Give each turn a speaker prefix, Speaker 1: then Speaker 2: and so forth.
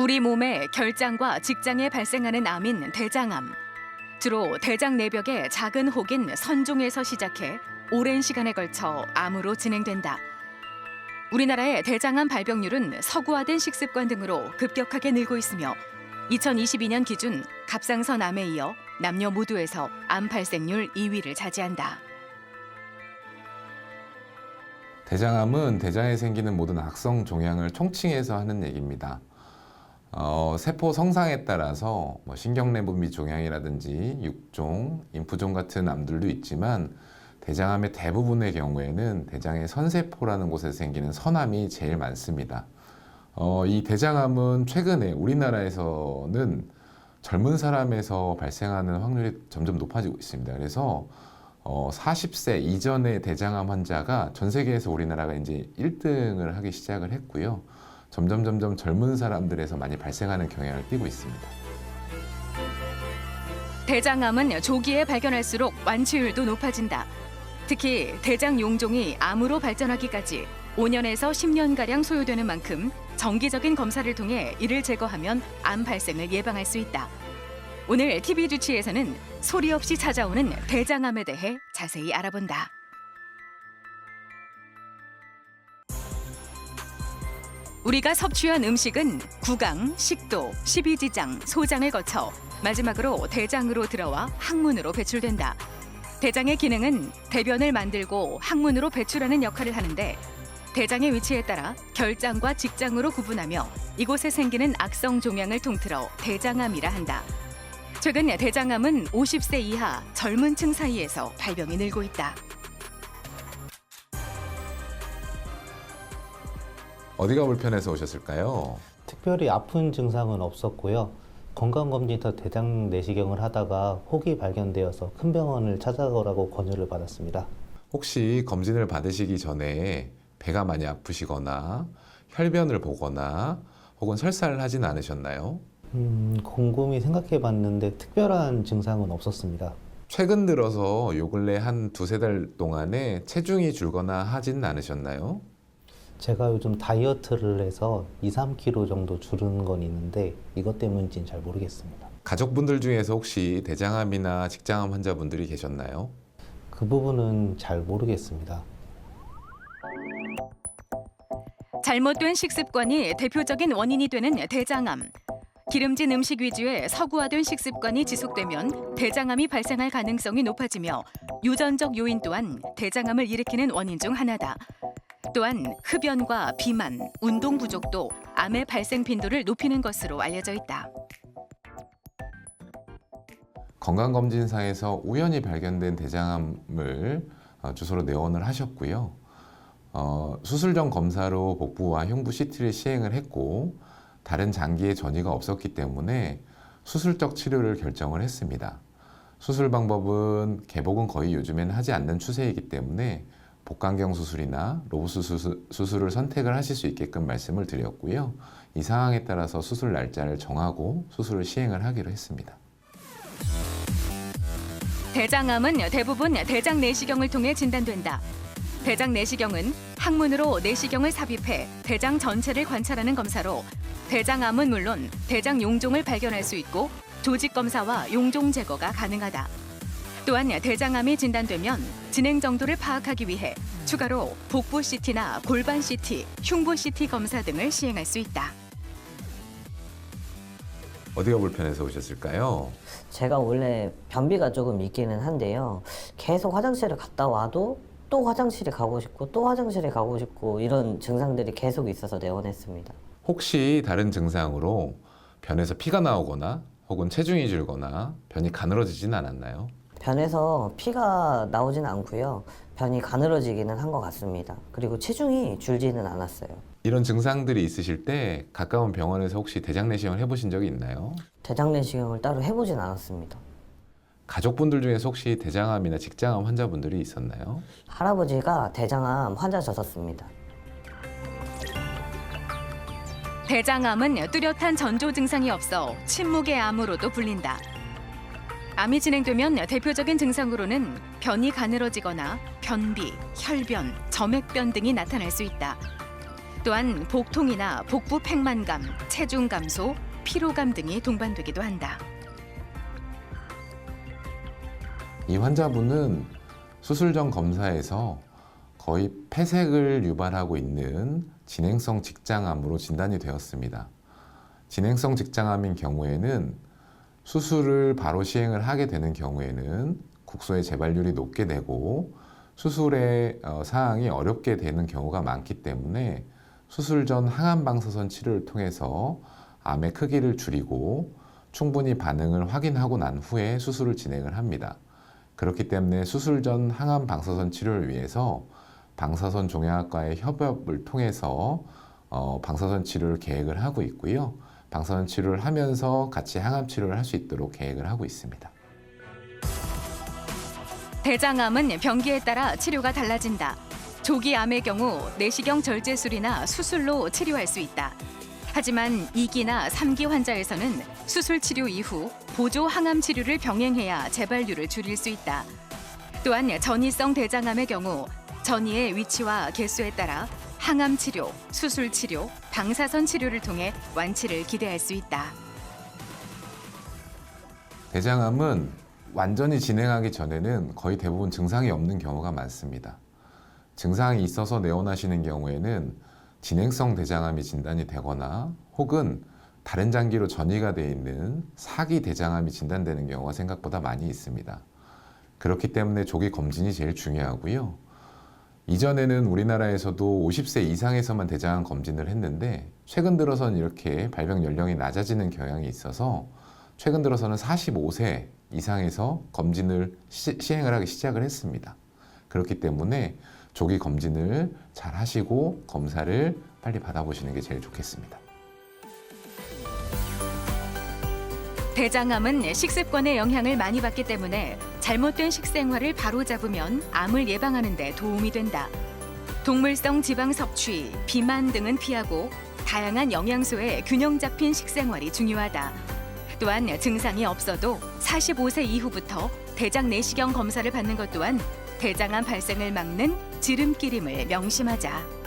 Speaker 1: 우리 몸의 결장과 직장에 발생하는 암인 대장암. 주로 대장 내벽의 작은 혹인 선종에서 시작해 오랜 시간에 걸쳐 암으로 진행된다. 우리나라의 대장암 발병률은 서구화된 식습관 등으로 급격하게 늘고 있으며 2022년 기준 갑상선 암에 이어 남녀 모두에서 암 발생률 2위를 차지한다.
Speaker 2: 대장암은 대장에 생기는 모든 악성 종양을 총칭해서 하는 얘기입니다. 세포 성상에 따라서 신경내분비 종양이라든지 육종, 임푸종 같은 암들도 있지만 대장암의 대부분의 경우에는 대장의 선세포라는 곳에서 생기는 선암이 제일 많습니다. 이 대장암은 최근에 우리나라에서는 젊은 사람에서 발생하는 확률이 점점 높아지고 있습니다. 그래서 40세 이전의 대장암 환자가 전 세계에서 우리나라가 이제 1등을 하기 시작을 했고요. 점점 젊은 사람들에서 많이 발생하는 경향을 띠고 있습니다.
Speaker 1: 대장암은 조기에 발견할수록 완치율도 높아진다. 특히 대장 용종이 암으로 발전하기까지 5년에서 10년가량 소요되는 만큼 정기적인 검사를 통해 이를 제거하면 암 발생을 예방할 수 있다. 오늘 TV 주치에서는 소리 없이 찾아오는 대장암에 대해 자세히 알아본다. 우리가 섭취한 음식은 구강, 식도, 십이지장, 소장을 거쳐 마지막으로 대장으로 들어와 항문으로 배출된다. 대장의 기능은 대변을 만들고 항문으로 배출하는 역할을 하는데 대장의 위치에 따라 결장과 직장으로 구분하며 이곳에 생기는 악성 종양을 통틀어 대장암이라 한다. 최근 대장암은 50세 이하 젊은 층 사이에서 발병이 늘고 있다.
Speaker 2: 어디가 불편해서 오셨을까요?
Speaker 3: 특별히 아픈 증상은 없었고요. 건강검진에서 대장 내시경을 하다가 혹이 발견되어서 큰 병원을 찾아가라고 권유를 받았습니다.
Speaker 2: 혹시 검진을 받으시기 전에 배가 많이 아프시거나 혈변을 보거나 혹은 설사를 하진 않으셨나요?
Speaker 3: 곰곰이 생각해 봤는데 특별한 증상은 없었습니다.
Speaker 2: 최근 들어서 요 근래 한 두세 달 동안에 체중이 줄거나 하진 않으셨나요?
Speaker 3: 제가 요즘 다이어트를 해서 2, 3kg 정도 줄은 건 있는데 이것 때문인지는 잘 모르겠습니다.
Speaker 2: 가족분들 중에서 혹시 대장암이나 직장암 환자분들이 계셨나요?
Speaker 3: 그 부분은 잘 모르겠습니다.
Speaker 1: 잘못된 식습관이 대표적인 원인이 되는 대장암. 기름진 음식 위주의 서구화된 식습관이 지속되면 대장암이 발생할 가능성이 높아지며 유전적 요인 또한 대장암을 일으키는 원인 중 하나다. 또한 흡연과 비만, 운동 부족도 암의 발생 빈도를 높이는 것으로 알려져 있다.
Speaker 2: 건강검진상에서 우연히 발견된 대장암을 주소로 내원을 하셨고요. 수술 전 검사로 복부와 흉부 CT를 시행을 했고 다른 장기의 전이가 없었기 때문에 수술적 치료를 결정을 했습니다. 수술 방법은 개복은 거의 요즘에는 하지 않는 추세이기 때문에 복강경 수술이나 로보스 수술을 선택을 하실 수 있게끔 말씀을 드렸고요. 이 상황에 따라서 수술 날짜를 정하고 수술을 시행을 하기로 했습니다.
Speaker 1: 대장암은 대부분 대장 내시경을 통해 진단된다. 대장 내시경은 항문으로 내시경을 삽입해 대장 전체를 관찰하는 검사로 대장암은 물론 대장 용종을 발견할 수 있고 조직 검사와 용종 제거가 가능하다. 또한 대장암이 진단되면 진행 정도를 파악하기 위해 추가로 복부 CT나 골반 CT, 흉부 CT 검사 등을 시행할 수 있다.
Speaker 2: 어디가 불편해서 오셨을까요?
Speaker 4: 제가 원래 변비가 조금 있기는 한데요. 계속 화장실을 갔다 와도 또 화장실에 가고 싶고 또 화장실에 가고 싶고 이런 증상들이 계속 있어서 내원했습니다.
Speaker 2: 혹시 다른 증상으로 변에서 피가 나오거나 혹은 체중이 줄거나 변이 가늘어지진 않았나요?
Speaker 4: 변에서 피가 나오진 않고요. 변이 가늘어지기는 한 것 같습니다. 그리고 체중이 줄지는 않았어요.
Speaker 2: 이런 증상들이 있으실 때 가까운 병원에서 혹시 대장 내시경을 해보신 적이 있나요?
Speaker 4: 대장 내시경을 따로 해보진 않았습니다.
Speaker 2: 가족분들 중에서 혹시 대장암이나 직장암 환자분들이 있었나요?
Speaker 4: 할아버지가 대장암 환자셨습니다.
Speaker 1: 대장암은 뚜렷한 전조 증상이 없어 침묵의 암으로도 불린다. 암이 진행되면 대표적인 증상으로는 변이 가늘어지거나 변비, 혈변, 점액변 등이 나타날 수 있다. 또한 복통이나 복부 팽만감, 체중 감소, 피로감 등이 동반되기도 한다.
Speaker 2: 이 환자분은 수술 전 검사에서 거의 폐색을 유발하고 있는 진행성 직장암으로 진단이 되었습니다. 진행성 직장암인 경우에는 수술을 바로 시행을 하게 되는 경우에는 국소의 재발률이 높게 되고 수술의 사항이 어렵게 되는 경우가 많기 때문에 수술 전 항암 방사선 치료를 통해서 암의 크기를 줄이고 충분히 반응을 확인하고 난 후에 수술을 진행을 합니다. 그렇기 때문에 수술 전 항암 방사선 치료를 위해서 방사선 종양학과의 협업을 통해서 방사선 치료를 계획을 하고 있고요. 방사선 치료를 하면서 같이 항암 치료를 할 수 있도록 계획을 하고 있습니다.
Speaker 1: 대장암은 병기에 따라 치료가 달라진다. 조기 암의 경우 내시경 절제술이나 수술로 치료할 수 있다. 하지만 2기나 3기 환자에서는 수술 치료 이후 보조 항암 치료를 병행해야 재발률을 줄일 수 있다. 또한 전이성 대장암의 경우 전이의 위치와 개수에 따라 항암 치료, 수술 치료, 방사선 치료를 통해 완치를 기대할 수 있다.
Speaker 2: 대장암은 완전히 진행하기 전에는 거의 대부분 증상이 없는 경우가 많습니다. 증상이 있어서 내원하시는 경우에는 진행성 대장암이 진단이 되거나 혹은 다른 장기로 전이가 되어 있는 4기 대장암이 진단되는 경우가 생각보다 많이 있습니다. 그렇기 때문에 조기 검진이 제일 중요하고요. 이전에는 우리나라에서도 50세 이상에서만 대장암 검진을 했는데 최근 들어서는 이렇게 발병 연령이 낮아지는 경향이 있어서 최근 들어서는 45세 이상에서 검진을 시행을 하기 시작을 했습니다. 그렇기 때문에 조기 검진을 잘 하시고 검사를 빨리 받아보시는 게 제일 좋겠습니다.
Speaker 1: 대장암은 식습관의 영향을 많이 받기 때문에 잘못된 식생활을 바로잡으면 암을 예방하는 데 도움이 된다. 동물성 지방 섭취, 비만 등은 피하고 다양한 영양소의 균형 잡힌 식생활이 중요하다. 또한 증상이 없어도 45세 이후부터 대장 내시경 검사를 받는 것 또한 대장암 발생을 막는 지름길임을 명심하자.